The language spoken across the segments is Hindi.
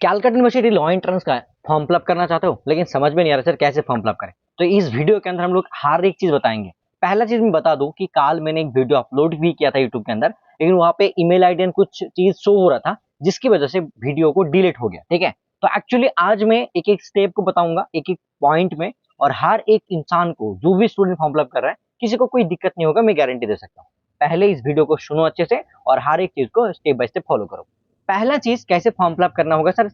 कैलकाटा यूनिवर्सिटी लॉ एंट्रेंस का फॉर्म फिलअप करना चाहते हो लेकिन समझ में नहीं आ रहा सर कैसे फॉर्म फिलअप करें, तो इस वीडियो के अंदर हम लोग हर एक चीज बताएंगे। पहला चीज मैं बता दूं कि कल मैंने एक वीडियो अपलोड भी किया था यूट्यूब के अंदर, लेकिन वहां पे ईमेल आईडी एंड कुछ चीज शो हो रहा था जिसकी वजह से वीडियो को डिलीट हो गया। ठीक है, तो एक्चुअली आज मैं एक एक स्टेप को बताऊंगा एक एक पॉइंट में, और हर एक इंसान को जो भी स्टूडेंट फॉर्म फिलअप कर रहा है किसी को कोई दिक्कत नहीं होगा, मैं गारंटी दे सकता हूँ। पहले इस वीडियो को सुनो अच्छे से और हर एक चीज को स्टेप बाय स्टेप फॉलो करो। पहला चीज कैसे फॉर्म फिलअप करना होगा सर,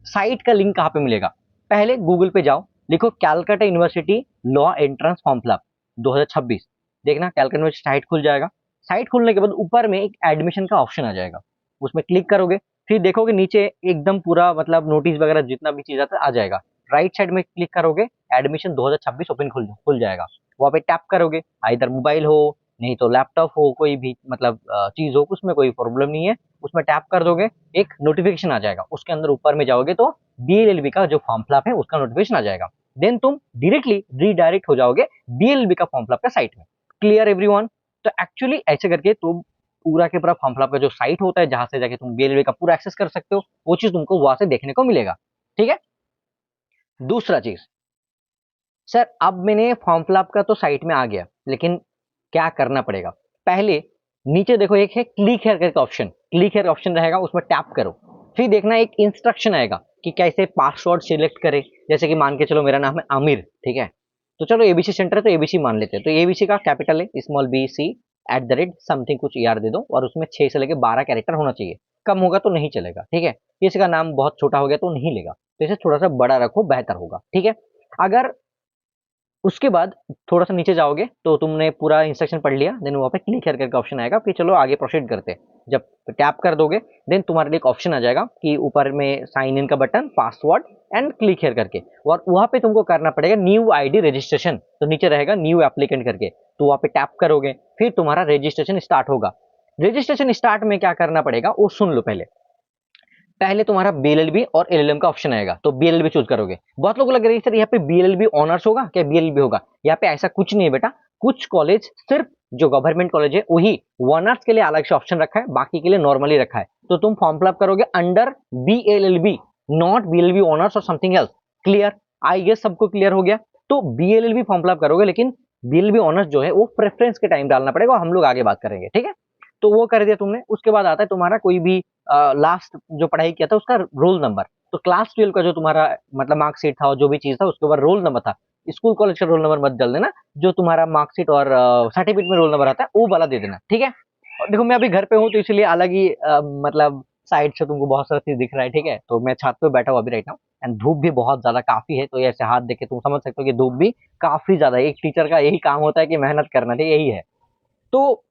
साइट का लिंक कहाँ पे मिलेगा। पहले गूगल पे जाओ, लिखो Calcutta university law entrance form fill up 2026। देखना कैलकाटा यूनिवर्सिटी साइट खुल जाएगा। साइट खुलने के बाद ऊपर में एक एडमिशन का ऑप्शन आ जाएगा, उसमें क्लिक करोगे, फिर देखोगे नीचे एकदम पूरा मतलब नोटिस वगैरह जितना भी चीज आता है आ जाएगा। राइट साइड में क्लिक करोगे, एडमिशन 2026 ओपन खुल जाएगा। वहां पे टैप करोगे, इधर मोबाइल हो नहीं तो लैपटॉप हो, कोई भी मतलब चीज हो, उसमें कोई प्रॉब्लम नहीं है। उसमें टैप कर दोगे, एक नोटिफिकेशन आ जाएगा, उसके अंदर ऊपर में जाओगे तो बीएलएलबी का जो फॉर्म फिलअप है उसका नोटिफिकेशन आ जाएगा। देन तुम डायरेक्टली रीडायरेक्ट हो जाओगे बीएलएलबी का फॉर्म फिलअप का साइट में। Clear everyone? तो एक्चुअली ऐसे करके तुम पूरा के पूरा फॉर्म फिलअप का जो साइट होता है जहां से जाके तुम बीएलएलबी का पूरा एक्सेस कर सकते हो, वो चीज तुमको वहां से देखने को मिलेगा। ठीक है, दूसरा चीज, सर अब मैंने फॉर्म फिलअप का तो साइट में आ गया, लेकिन क्या करना पड़ेगा। पहले नीचे देखो एक है क्लिक हेयर करके ऑप्शन, क्लिक हेयर ऑप्शन रहेगा, उसमें टैप करो। फिर देखना एक इंस्ट्रक्शन आएगा कि कैसे पासवर्ड सिलेक्ट करें। जैसे कि मान के चलो मेरा नाम है आमिर, ठीक है, तो चलो एबीसी सेंटर है तो एबीसी मान लेते हैं। तो एबीसी का कैपिटल है small B C at the rate something कुछ यार दे दो, और उसमें 6 से लेके 12 कैरेक्टर होना चाहिए। कम होगा तो नहीं चलेगा। ठीक है, किसी का नाम बहुत छोटा हो गया तो नहीं लेगा, तो इसे थोड़ा सा बड़ा रखो, बेहतर होगा। ठीक है, अगर उसके बाद थोड़ा सा नीचे जाओगे तो तुमने पूरा इंस्ट्रक्शन पढ़ लिया, देन वहां पे क्लिक हेयर करके ऑप्शन आएगा कि चलो आगे प्रोसीड करते हैं। जब टैप कर दोगे देन तुम्हारे लिए एक ऑप्शन आ जाएगा कि ऊपर में साइन इन का button, password and click here करके, और वहां पे तुमको करना पड़ेगा न्यू आईडी रजिस्ट्रेशन। तो नीचे रहेगा न्यू एप्लीकेंट करके, तो वहां पे टैप करोगे, फिर तुम्हारा रजिस्ट्रेशन स्टार्ट होगा। रजिस्ट्रेशन स्टार्ट में क्या करना पड़ेगा वो सुन लो। पहले पहले तुम्हारा बीएलएलबी और एलएलएम का ऑप्शन आएगा, तो बीएलएलबी चूज करोगे। बहुत लोगों को लग रही है सर यहाँ पे बीएलएलबी ऑनर्स होगा क्या, बीएलएलबी होगा। यहाँ पे ऐसा कुछ नहीं है बेटा, कुछ कॉलेज सिर्फ जो गवर्नमेंट कॉलेज है वही ऑनर्स के लिए अलग से ऑप्शन रखा है, बाकी के लिए नॉर्मली रखा है। तो तुम फॉर्म फिलअप करोगे under BLLB, not BLLB honours और something else. Clear? I guess सबको क्लियर हो गया। तो बीएलएलबी फॉर्म फिलअप करोगे, लेकिन बीएलएलबी ऑनर्स जो है वो प्रेफरेंस के टाइम डालना पड़ेगा, हम लोग आगे बात करेंगे। ठीक है, तो वो कर दिया तुमने। उसके बाद आता है तुम्हारा कोई भी लास्ट जो पढ़ाई किया था उसका रोल नंबर। तो क्लास 12 का जो तुम्हारा मतलब मार्कशीट था और जो भी चीज था उसके ऊपर रोल नंबर था। स्कूल कॉलेज का रोल नंबर मत डाल देना, जो तुम्हारा मार्कशीट और सर्टिफिकेट में रोल नंबर आता है वो वाला दे देना। ठीक है, और देखो मैं अभी घर पे हूँ तो इसलिए अलग ही मतलब साइड से तुमको बहुत सारा चीज दिख रहा है। ठीक है, तो मैं छत पे बैठा हुआ अभी रहता हूँ, एंड धूप भी बहुत ज्यादा काफी है, तो ऐसे हाथ देख के तुम समझ सकते हो कि धूप भी काफी ज्यादा है। एक टीचर का यही काम होता है कि मेहनत करना, ठीक यही है। तो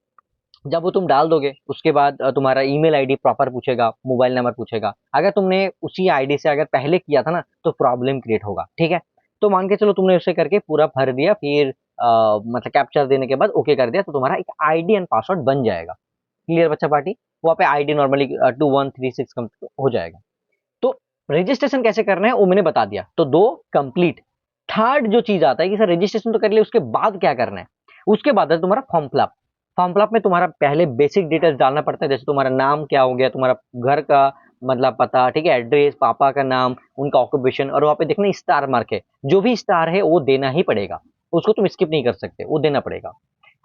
जब वो तुम डाल दोगे उसके बाद तुम्हारा ईमेल आईडी प्रॉपर पूछेगा, मोबाइल नंबर पूछेगा। अगर तुमने उसी आईडी से अगर पहले किया था ना तो प्रॉब्लम क्रिएट होगा। ठीक है, तो मान के चलो तुमने उसे करके पूरा भर दिया, फिर मतलब कैप्चर देने के बाद ओके कर दिया, तो तुम्हारा एक आईडी एंड पासवर्ड बन जाएगा। क्लियर बच्चा पार्टी? वहाँ पे आईडी नॉर्मली 2136 हो जाएगा। तो रजिस्ट्रेशन कैसे करना है वो मैंने बता दिया, तो दो कंप्लीट। थर्ड जो चीज आता है कि सर रजिस्ट्रेशन तो कर लिया, उसके बाद क्या करना है। उसके बाद है तुम्हारा फॉर्म फिलअप। फॉर्म फिलअप में तुम्हारा पहले बेसिक डिटेल्स डालना पड़ता है, जैसे तुम्हारा नाम क्या हो गया, तुम्हारा घर का मतलब पता, ठीक है, एड्रेस, पापा का नाम, उनका ऑक्यूपेशन, और वहां पे देखना स्टार मार्क है, जो भी स्टार है वो देना ही पड़ेगा, उसको तुम स्किप नहीं कर सकते, वो देना पड़ेगा।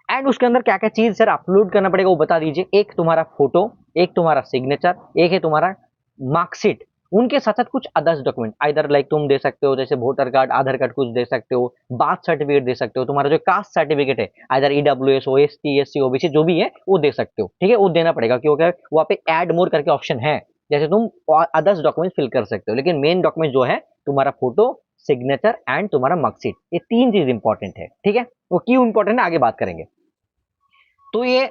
एंड उसके अंदर क्या क्या चीज सर अपलोड करना पड़ेगा वो बता दीजिए। एक तुम्हारा फोटो, एक तुम्हारा सिग्नेचर, एक है तुम्हारा मार्कशीट, उनके साथ साथ कुछ अदर्स डॉक्यूमेंट आइदर लाइक तुम दे सकते हो, जैसे वोटर कार्ड, आधार कार्ड कुछ दे सकते हो, बार्थ सर्टिफिकेट दे सकते हो, तुम्हारा जो कास्ट सर्टिफिकेट है आइदर ईडब्ल्यूएस हो, एसटी, एससी, ओबीसी जो भी है वो दे सकते हो। ठीक है, वो देना पड़ेगा क्योंकि वहाँ पे ऐड मोर करके ऑप्शन है, जैसे तुम अदर्स डॉक्यूमेंट फिल कर सकते हो, लेकिन मेन डॉक्यूमेंट जो है तुम्हारा फोटो, सिग्नेचर एंड तुम्हारा मार्कशीट, ये तीन चीज इंपॉर्टेंट है। ठीक है, वो क्यों इंपॉर्टेंट है आगे बात करेंगे। तो ये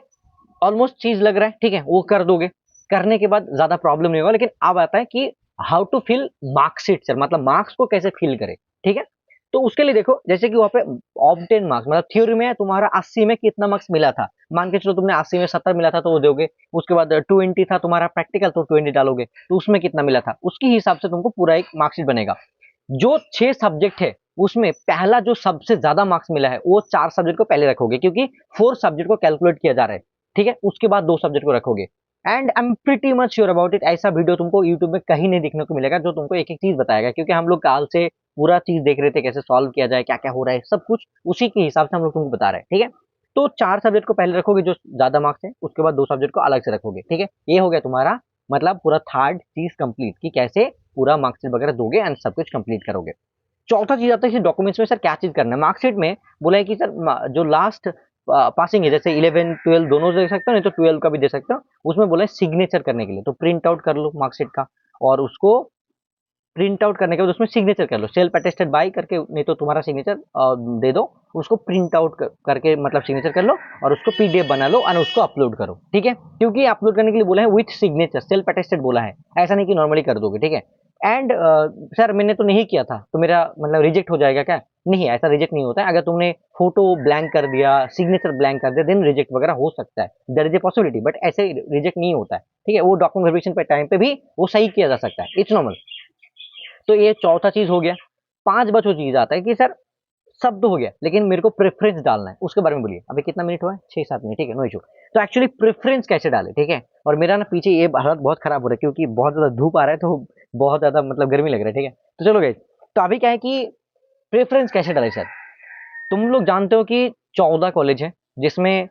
ऑलमोस्ट चीज लग रहा है, ठीक है, वो कर दोगे। करने के बाद ज्यादा प्रॉब्लम नहीं होगा, लेकिन अब आता है कि how to fill marksheet sir, मतलब मार्क्स को कैसे फिल करें। ठीक है, तो उसके लिए देखो जैसे कि वहां पे ऑब्टेन मार्क्स, मतलब थ्योरी में तुम्हारा 80 में कितना मार्क्स मिला था, मान के चलो तुमने 80 में 70 मिला था तो वो दोगे। उसके बाद 20 था तुम्हारा प्रैक्टिकल तो 20 डालोगे, तो उसमें कितना मिला था उसके हिसाब से तुमको पूरा एक मार्कशीट बनेगा। जो 6 सब्जेक्ट है उसमें पहला जो सबसे ज्यादा मार्क्स मिला है वो 4 सब्जेक्ट को पहले रखोगे, क्योंकि 4 सब्जेक्ट को कैलकुलेट किया जा रहा है। ठीक है, उसके बाद 2 सब्जेक्ट को रखोगे। And I am pretty much sure about it, ऐसा वीडियो तुमको यूट्यूब में कहीं नहीं देखने को मिलेगा जो तुमको एक एक चीज बताएगा, क्योंकि हम लोग काल से पूरा चीज देख रहे थे कैसे सॉल्व किया जाए, क्या क्या हो रहा है, सब कुछ उसी के हिसाब से हम लोग तुमको बता रहे हैं, ठीक है। तो 4 सब्जेक्ट को पहले रखोगे जो ज्यादा मार्क्स है, उसके बाद 2 सब्जेक्ट को अलग से रखोगे, ठीक है। ये हो गया तुम्हारा मतलब पूरा थर्ड चीज कंप्लीट कि कैसे पूरा मार्कशीट वगैरह दोगे एंड सब कुछ कंप्लीट करोगे। चौथा चीज आता है कि डॉक्यूमेंट्स में सर क्या चीज करना है। मार्कशीट में बोला है कि सर जो लास्ट पासिंग है, जैसे 11 12 दोनों दे सकते हो, नहीं तो 12 का भी दे सकते हो, उसमें बोला है सिग्नेचर करने के लिए, तो प्रिंट आउट कर लो मार्कशीट का, और उसको प्रिंट आउट करने के बाद उसमें सिग्नेचर कर लो, सेल्फ अटेस्टेड बाय करके, नहीं तो तुम्हारा सिग्नेचर दे दो, उसको प्रिंट आउट करके मतलब सिग्नेचर कर लो और उसको पीडीएफ बना लो और उसको अपलोड करो, ठीक है। क्योंकि अपलोड करने के लिए बोला है विथ सिग्नेचर, सेल्फ अटेस्टेड बोला है, ऐसा नहीं कि नॉर्मली कर दोगे, ठीक है। एंड सर मैंने तो नहीं किया था तो मेरा मतलब रिजेक्ट हो जाएगा क्या? नहीं, ऐसा रिजेक्ट नहीं होता है। अगर तुमने फोटो ब्लैंक कर दिया, सिग्नेचर ब्लैंक कर दिया, देन रिजेक्ट वगैरह हो सकता है, there is a possibility, but ऐसे रिजेक्ट नहीं होता है, ठीक है। वो डॉक्यूमेंट वेरिफिकेशन पे टाइम पे भी वो सही किया जा सकता है, इट्स नॉर्मल। तो ये चौथा चीज हो गया। 5 बचो चीज आता है कि सर सब तो हो गया लेकिन मेरे को प्रेफरेंस डालना है, उसके बारे में बोलिए। अभी कितना मिनट हुआ है? 6-7 मिनट, ठीक है, नो इशू। तो एक्चुअली प्रेफरेंस कैसे डाले, ठीक है। और मेरा ना पीछे ये हालत बहुत खराब हो रहा है क्योंकि बहुत ज्यादा धूप आ रहा है, तो बहुत ज्यादा मतलब गर्मी लग रहा है, ठीक है। तो चलो गाइस, तो अभी क्या है कि प्रेफरेंस कैसे डाले सर। तुम लोग जानते हो कि 14 कॉलेज है जिसमें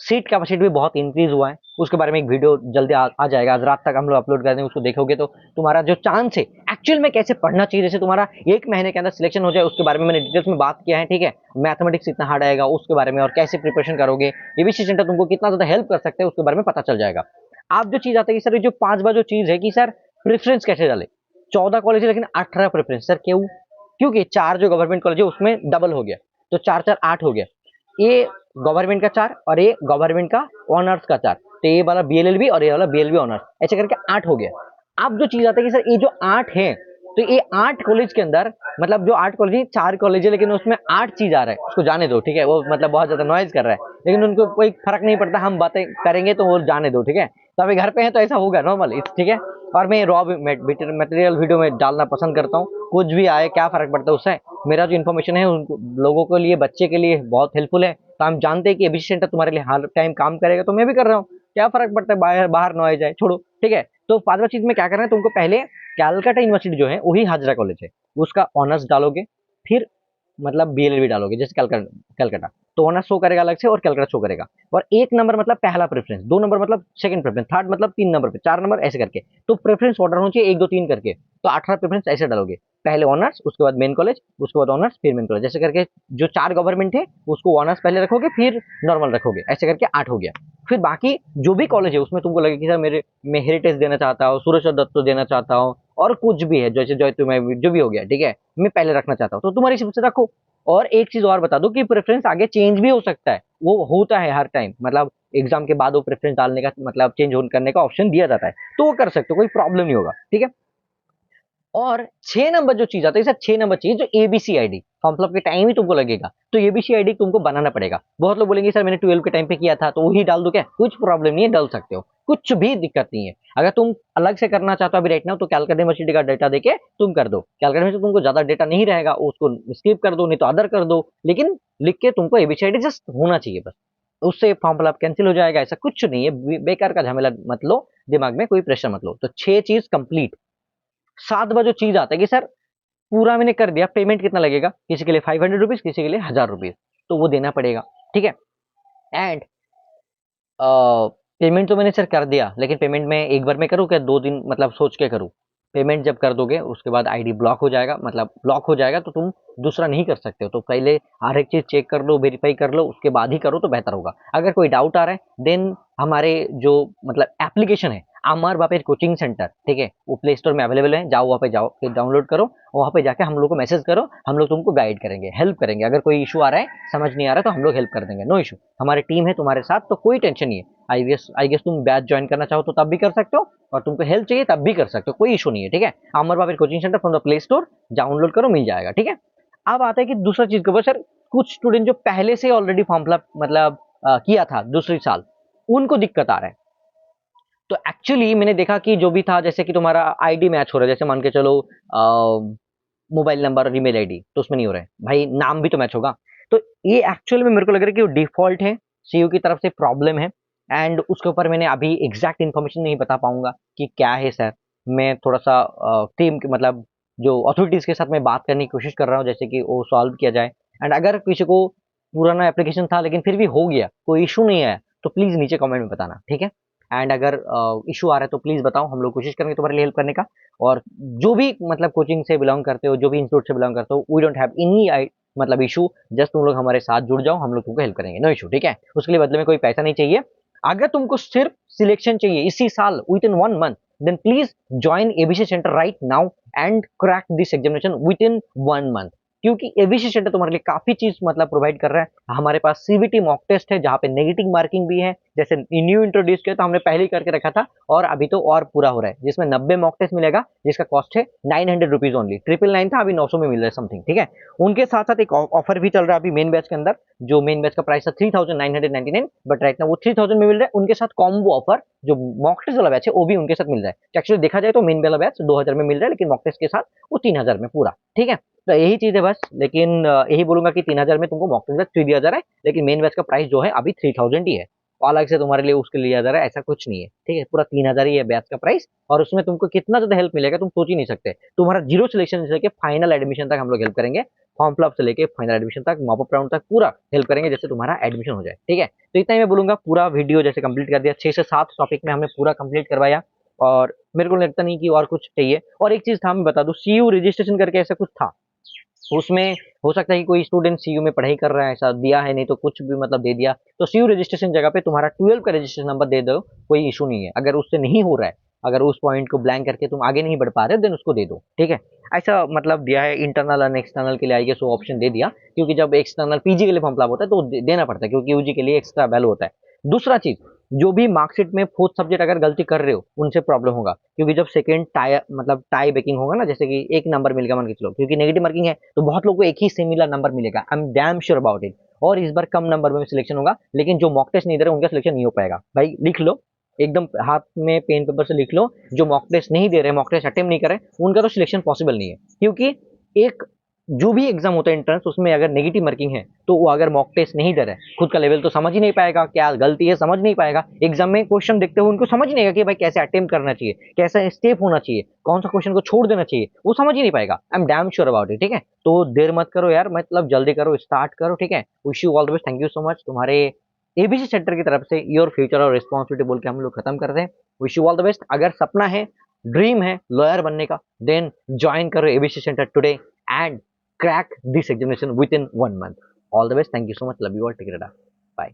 सीट कैपेसिटी भी बहुत इंक्रीज हुआ है, उसके बारे में एक वीडियो जल्दी आ जाएगा, आज रात तक हम लोग अपलोड कर देंगे, उसको देखोगे तो तुम्हारा जो चांस है एक्चुअल में कैसे पढ़ना चाहिए, जैसे तुम्हारा 1 महीने के अंदर सिलेक्शन हो जाए, उसके बारे में मैंने डिटेल्स में बात किया है, ठीक है। मैथमेटिक्स इतना हार्ड आएगा उसके बारे में, और कैसे प्रिपरेशन करोगे, एबीसी सेंटर तुमको कितना ज्यादा हेल्प कर सकते हैं उसके बारे में पता चल जाएगा। आप जो चीज आती है कि सर ये जो 5 बार जो चीज है कि सर प्रेफरेंस कैसे डाले। 14 कॉलेज है लेकिन 18 प्रेफरेंस, सर क्यों? क्योंकि 4 जो गवर्नमेंट कॉलेज है उसमें डबल हो गया, तो 4 4 8 हो गया। ये गवर्नमेंट का 4 और ये गवर्नमेंट का ऑनर्स का 4, तो ये वाला बीएलएलबी और ये वाला बीएलबी ऑनर्स, ऐसे करके 8 हो गया। अब जो चीज आता है कि सर ये जो 8 है, तो ये 8 कॉलेज के अंदर मतलब जो 8 कॉलेज है, 4 कॉलेज है लेकिन उसमें 8 चीज आ रहा है, उसको जाने दो, ठीक है। वो मतलब बहुत ज्यादा नॉइज कर रहा है लेकिन उनको कोई फर्क नहीं पड़ता, हम बातें करेंगे तो वो जाने दो, ठीक है। तो अभी घर पे है तो ऐसा होगा नॉर्मल, ठीक है। और मैं रॉ मटेरियल वीडियो में डालना पसंद करता हूँ, कुछ भी आए क्या फर्क पड़ता है उससे। मेरा जो इन्फॉर्मेशन है उन लोगों के लिए, बच्चे के लिए बहुत हेल्पफुल है, तो हम जानते हैं कि एबीसी सेंटर तुम्हारे लिए हर टाइम काम करेगा, तो मैं भी कर रहा हूँ, क्या फर्क पड़ता है बाहर बाहर न आ जाए, छोड़ो, ठीक है। तो 5वां चीज में क्या करना है तुमको, पहले कैलकाटा यूनिवर्सिटी जो है वही हाजरा कॉलेज है, उसका ऑनर्स डालोगे, फिर मतलब बीएलएलबी डालोगे, जैसे कलकत्ता तो ऑनर्स शो करेगा अलग से और कैलकाटा शो करेगा। और 1 नंबर मतलब पहला प्रेफरेंस, 2 नंबर मतलब सेकंड प्रेफरेंस, थर्ड मतलब 3 नंबर पे, 4 नंबर ऐसे करके, तो प्रेफरेंस ऑर्डर होना चाहिए 1 2 3 करके। तो 18 प्रेफरेंस ऐसे डालोगे, पहले ऑनर्स, उसके बाद मेन कॉलेज, उसके बाद ऑनर्स, फिर मेन कॉलेज, जैसे करके जो 4 गवर्नमेंट है उसको ऑनर्स पहले रखोगे फिर नॉर्मल रखोगे, ऐसे करके 8 हो गया। फिर बाकी जो भी कॉलेज है उसमें तुमको लगे कि सर मेरे मैं हेरिटेज देना चाहता हूँ, सूरज दत्त देना चाहता हूँ, और कुछ भी है जैसे जय तुम्हें जो भी हो गया, ठीक है, मैं पहले रखना चाहता हूँ, तो तुम्हारी हिसाब से रखो। और एक चीज और बता दो कि प्रेफरेंस आगे चेंज भी हो सकता है, वो होता है हर टाइम, मतलब एग्जाम के बाद वो प्रेफरेंस डालने का मतलब चेंज करने का ऑप्शन दिया जाता है, तो वो कर सकते हो, कोई प्रॉब्लम नहीं होगा, ठीक है। और 6 नंबर जो चीज आता है सर, 6 नंबर चीज जो एबीसी आईडी, फॉर्म फिलअप के टाइम ही तुमको लगेगा, तो एबीसी आईडी तुमको बनाना पड़ेगा। बहुत लोग बोलेंगे सर मैंने 12 के टाइम पे किया था तो वही डाल दो क्या, कुछ प्रॉब्लम नहीं है, डाल सकते हो, कुछ भी दिक्कत नहीं है। अगर तुम अलग से करना चाहते हो अभी राइट नाउ, तो कैलकाटा यूनिवर्सिटी का डाटा देके तुम कर दो, कैलकाटा यूनिवर्सिटी तुमको ज्यादा डेटा नहीं रहेगा, उसको स्किप कर दो, नहीं तो अदर कर दो, लेकिन लिख के तुमको एबीसी आईडी जस्ट होना चाहिए बस, उससे फॉर्म फिलअप कैंसिल हो जाएगा, ऐसा कुछ नहीं है, बेकार का झमेला मत लो, दिमाग में कोई प्रेशर मत लो। तो 6 चीज कंप्लीट। 7वां जो चीज आता है कि सर पूरा मैंने कर दिया, पेमेंट कितना लगेगा, किसी के लिए 500 रुपीज, किसी के लिए 1000 रुपीज, तो वो देना पड़ेगा, ठीक है। एंड पेमेंट तो मैंने सर कर दिया, लेकिन पेमेंट में एक बार में करूँ क्या, 2 दिन मतलब सोच के करूँ? पेमेंट जब कर दोगे उसके बाद आईडी ब्लॉक हो जाएगा, मतलब ब्लॉक हो जाएगा, तो तुम दूसरा नहीं कर सकते हो, तो पहले हर एक चीज चेक कर लो, वेरीफाई कर लो, उसके बाद ही करो तो बेहतर होगा। अगर कोई डाउट आ रहा है देन हमारे जो मतलब एप्लीकेशन है अमर वापेज कोचिंग सेंटर, ठीक है, वो प्ले स्टोर में अवेलेबल है, जाओ वहाँ पे, जाओ फिर डाउनलोड करो, वहाँ पे जाके हम लोग को मैसेज करो, हम लोग तुमको गाइड करेंगे, हेल्प करेंगे। अगर कोई इशू आ रहा है, समझ नहीं आ रहा, तो हम लोग हेल्प कर देंगे, नो इशू, हमारी टीम है तुम्हारे साथ, तो कोई टेंशन नहीं है। आई गेस तुम बैच ज्वाइन करना चाहो तो तब भी कर सकते हो, और तुमको हेल्प चाहिए तब भी कर सकते हो, कोई इशू नहीं है, ठीक है। Amar Baber coaching centre from the Play Store download करो, मिल जाएगा, ठीक है। अब आता है कि दूसरा चीज के ऊपर, सर कुछ स्टूडेंट जो पहले से ऑलरेडी फॉर्म फिलअप मतलब किया था दूसरी साल, उनको दिक्कत आ रहा है। तो एक्चुअली मैंने देखा कि जो भी था, जैसे कि तुम्हारा आईडी मैच हो रहा है, जैसे मान के चलो मोबाइल नंबर और ईमेल आईडी, तो उसमें नहीं हो रहा है भाई, नाम भी तो मैच होगा। तो ये एक्चुअल में मेरे को लग रहा है कि डिफॉल्ट है, सीयू की तरफ से प्रॉब्लम है, एंड उसके ऊपर मैंने अभी एग्जैक्ट इन्फॉर्मेशन नहीं बता पाऊंगा कि क्या है सर। मैं थोड़ा सा टीम के मतलब जो अथॉरिटीज के साथ मैं बात करने की कोशिश कर रहा हूँ, जैसे कि वो सॉल्व किया जाए। एंड अगर किसी को पुराना एप्लीकेशन था लेकिन फिर भी हो गया, कोई इशू नहीं आया, तो प्लीज नीचे कमेंट में बताना, ठीक है। एंड अगर इशू आ रहा है तो प्लीज बताओ, हम लोग कोशिश करेंगे तुम्हारे लिए हेल्प करने का। और जो भी मतलब कोचिंग से बिलोंग करते हो, जो भी इंस्टीट्यूट से बिलोंग करते हो, वी डोंट हैव एनी मतलब इशू। जस्ट तुम लोग हमारे साथ जुड़ जाओ, हम लोग तुमको हेल्प करेंगे, नो इशू, ठीक है। उसके लिए बदले में कोई पैसा नहीं चाहिए। अगर तुमको सिर्फ सिलेक्शन चाहिए इसी साल within 1 month, then please join ABC centre right now and crack this examination within 1 month. क्योंकि एबीसी सेंटर तुम्हारे लिए काफी चीज मतलब प्रोवाइड कर रहा है। हमारे पास सीबीटी मॉक टेस्ट है जहां पे नेगेटिव मार्किंग भी है, जैसे न्यू इंट्रोड्यूस किया तो हमने पहले ही करके रखा था, और अभी तो और पूरा हो रहा है, जिसमें 90 मॉक टेस्ट मिलेगा, जिसका कॉस्ट है 900 रुपीज ओनली। 999 था, अभी 900 में मिल रहा है समथिंग, ठीक है। उनके साथ साथ एक ऑफर भी चल रहा है अभी मेन बैच के अंदर, जो मेन बैच का प्राइस था 3999, बट राइट ना वो 3000 में मिल रहा है। उनके साथ कॉम्बो ऑफर जो मॉक टेस्ट वाला बैच है वो भी उनके साथ मिल रहा है। एक्चुअली देखा जाए तो मेन वाला बैच 2000 में मिल रहा है, लेकिन मॉक टेस्ट के साथ वो 3000 में पूरा, ठीक है। तो यही चीज है बस। लेकिन यही बोलूंगा कि 3000 में तुमको मॉक टेस्ट फ्री दिया जा रहा है, लेकिन मेन बैच का प्राइस जो है अभी 3000 ही है। अलग से तुम्हारे लिए उसके लिया जा रहा है ऐसा कुछ नहीं है, ठीक है। पूरा 3000 ही है बैच का प्राइस, और उसमें तुमको कितना ज्यादा हेल्प मिलेगा तुम सोच ही नहीं सकते। तुम्हारा जीरो सिलेक्शन से लेके फाइनल एडमिशन तक हम लोग हेल्प करेंगे। फॉर्म फिलअप से लेके फाइनल एडमिशन तक, मॉपअप राउंड तक पूरा हेल्प करेंगे, जैसे तुम्हारा एडमिशन हो जाए, ठीक है। तो इतना ही मैं बोलूंगा। पूरा वीडियो जैसे कंप्लीट कर दिया, 6 से 7 टॉपिक में हमने पूरा कंप्लीट करवाया, और मेरे को लगता नहीं कि और कुछ चाहिए। और एक चीज था मैं बता दूं, सीयू रजिस्ट्रेशन करके ऐसा कुछ था, उसमें हो सकता है कि कोई स्टूडेंट सीयू में पढ़ाई कर रहा है, ऐसा दिया है, नहीं तो कुछ भी मतलब दे दिया। तो सीयू रजिस्ट्रेशन जगह पे तुम्हारा 12 का रजिस्ट्रेशन नंबर दे दो, कोई इशू नहीं है। अगर उससे नहीं हो रहा है, अगर उस पॉइंट को ब्लैंक करके तुम आगे नहीं बढ़ पा रहे, देन उसको दे दो, ठीक है। ऐसा मतलब दिया है। इंटरनल और एक्सटर्नल के लिए आई गेस वो ऑप्शन दे दिया, क्योंकि जब एक्सटर्नल पीजी के लिए फॉर्म फिलअप होता है तो देना पड़ता है, क्योंकि यूजी के लिए एक्स्ट्रा वैल्यू होता है। दूसरा चीज, जो भी मार्कशीट में फोर्थ सब्जेक्ट अगर गलती कर रहे हो, उनसे प्रॉब्लम होगा, क्योंकि जब सेकंड टाई मतलब टाई बेकिंग होगा ना, जैसे कि एक नंबर मिलेगा मान के चलो, क्योंकि नेगेटिव मार्किंग है तो बहुत लोगों को एक ही सिमिलर नंबर मिलेगा, I am damn sure about it. और इस बार कम नंबर में सिलेक्शन होगा, लेकिन जो मॉक टेस्ट नहीं दे रहे उनका सिलेक्शन नहीं हो पाएगा। भाई लिख लो, एकदम हाथ में पेन पेपर से लिख लो, जो मॉक टेस्ट नहीं दे रहे, मॉक टेस्ट अटेम्प्ट नहीं करे, उनका तो सिलेक्शन पॉसिबल नहीं है। क्योंकि एक जो भी एग्जाम होता है एंट्रेंस, उसमें अगर नेगेटिव मार्किंग है तो वो अगर मॉक टेस्ट नहीं दे रहा है, खुद का लेवल तो समझ ही नहीं पाएगा, क्या गलती है समझ नहीं पाएगा। एग्जाम में क्वेश्चन देखते हुए उनको समझ नहीं आएगा कि भाई कैसे अटेम्प्ट करना चाहिए, कैसा स्टेप होना चाहिए, कौन सा क्वेश्चन को छोड़ देना चाहिए, वो समझ ही नहीं पाएगा। I am damn sure about it, ठीक है। तो देर मत करो यार, मतलब जल्दी करो, स्टार्ट करो, ठीक है। Wish you all the best, thank you so much. तुम्हारे एबीसी सेंटर की तरफ से योर फ्यूचर और रिस्पॉन्सिबिलिटी बोल के हम लोग खत्म करते हैं। Wish you all the best. अगर सपना है, ड्रीम है लॉयर बनने का, देन ज्वाइन करो ABC centre today and crack this examination within 1 month. All the best. Thank you so much. Love you all. Take it. Bye.